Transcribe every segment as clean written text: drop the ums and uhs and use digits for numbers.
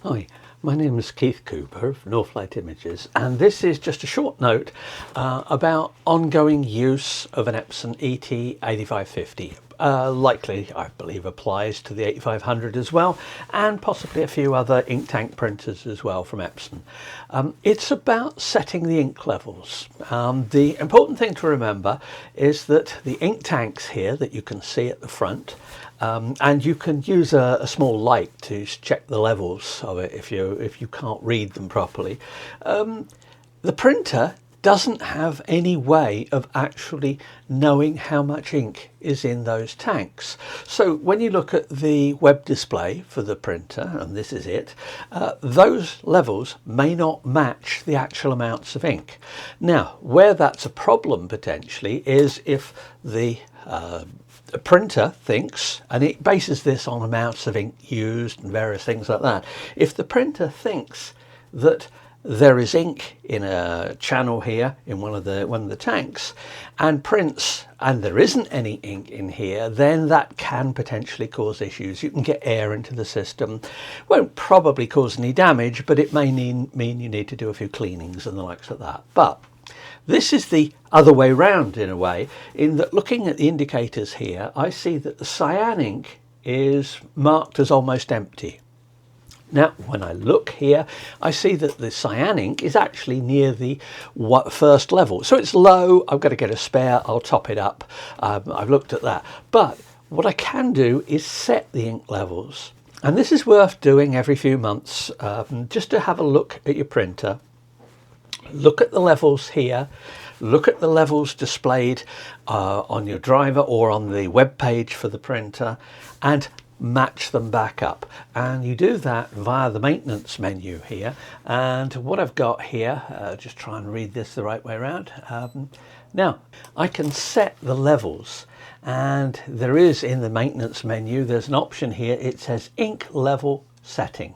Hi, my name is Keith Cooper of Northlight Images, and this is just a short note about ongoing use of an Epson ET-8550. Likely, I believe, applies to the 8500 as well, and possibly a few other ink tank printers as well from Epson. It's about setting the ink levels. The important thing to remember is that the ink tanks here that you can see at the front, and you can use a small light to check the levels of it if you can't read them properly. The printer doesn't have any way of actually knowing how much ink is in those tanks. So when you look at the web display for the printer, and this is it, those levels may not match the actual amounts of ink. Now, where that's a problem potentially is if the printer thinks, and it bases this on amounts of ink used and various things like that, if the printer thinks that there is ink in a channel here in one of the tanks and prints and there isn't any ink in here, then that can potentially cause issues. You can get air into the system. Won't probably cause any damage, but it may mean you need to do a few cleanings and the likes of that. But this is the other way round in a way, in that looking at the indicators here, I see that the cyan ink is marked as almost empty. Now, when I look here, I see that the cyan ink is actually near the first level. So it's low, I've got to get a spare, I'll top it up. I've looked at that. But what I can do is set the ink levels. And this is worth doing every few months, just to have a look at your printer. Look at the levels here. Look at the levels displayed on your driver or on the web page for the printer, and match them back up. And you do that via the maintenance menu here. And what I've got here, just try and read this the right way around. Now I can set the levels, and there is in the maintenance menu, there's an option here, it says ink level setting.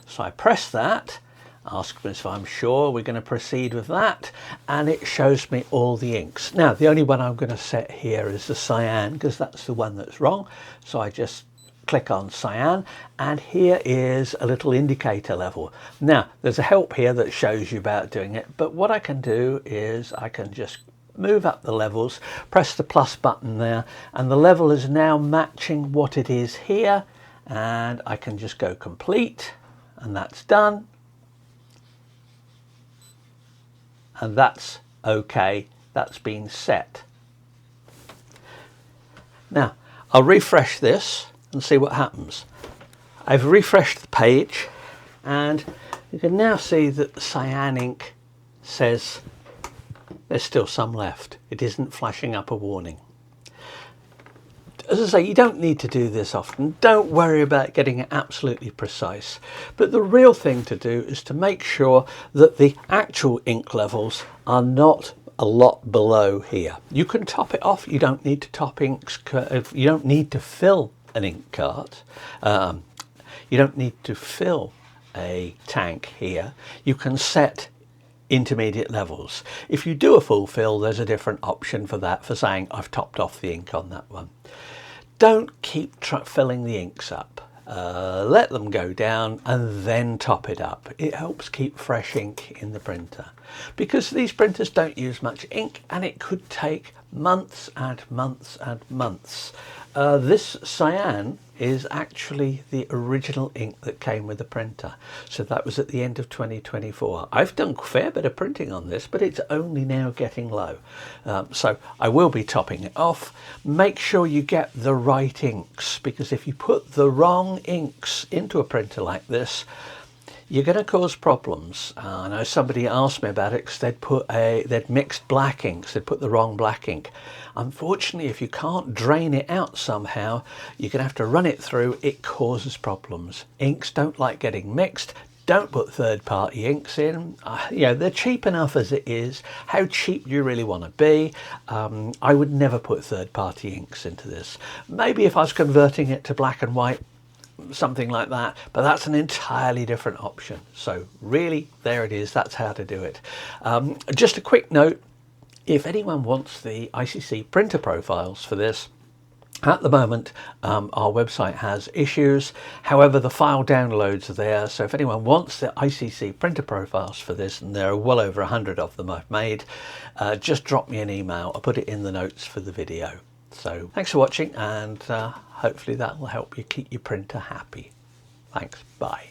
So I press that, ask me if I'm sure we're going to proceed with that, and it shows me all the inks. Now the only one I'm going to set here is the cyan, because that's the one that's wrong. So I just click on cyan, and here is a little indicator level. Now there's a help here that shows you about doing it, but what I can do is I can just move up the levels, press the plus button there, and the level is now matching what it is here, and I can just go complete, and that's done, and that's okay, that's been set. Now I'll refresh this and see what happens. I've refreshed the page, and you can now see that the cyan ink says there's still some left. It isn't flashing up a warning. As I say, you don't need to do this often. Don't worry about getting it absolutely precise. But the real thing to do is to make sure that the actual ink levels are not a lot below here. You can top it off. You don't need to top inks. You don't need to fill an ink cart. You don't need to fill a tank here. You can set intermediate levels. If you do a full fill, there's a different option for that, for saying I've topped off the ink on that one. Don't keep filling the inks up. Let them go down and then top it up. It helps keep fresh ink in the printer, because these printers don't use much ink, and it could take months and months and months. This cyan is actually the original ink that came with the printer. So that was at the end of 2024. I've done a fair bit of printing on this, but it's only now getting low. So I will be topping it off. Make sure you get the right inks, because if you put the wrong inks into a printer like this, you're going to cause problems. I know somebody asked me about it because they'd mixed black inks, they'd put the wrong black ink. Unfortunately, if you can't drain it out somehow, you're going to have to run it through. It causes problems. Inks don't like getting mixed. Don't put third-party inks in. They're cheap enough as it is. How cheap do you really want to be? I would never put third-party inks into this. Maybe if I was converting it to black and white, something like that, but that's an entirely different option. So really, there it is. That's how to do it. Just a quick note, if anyone wants the ICC printer profiles for this, At the moment, our website has issues. However, the file downloads are there. So if anyone wants the ICC printer profiles for this, and there are well over 100 of them I've made, just drop me an email. I'll put it in the notes for the video. So thanks for watching, and hopefully that will help you keep your printer happy. Thanks. Bye.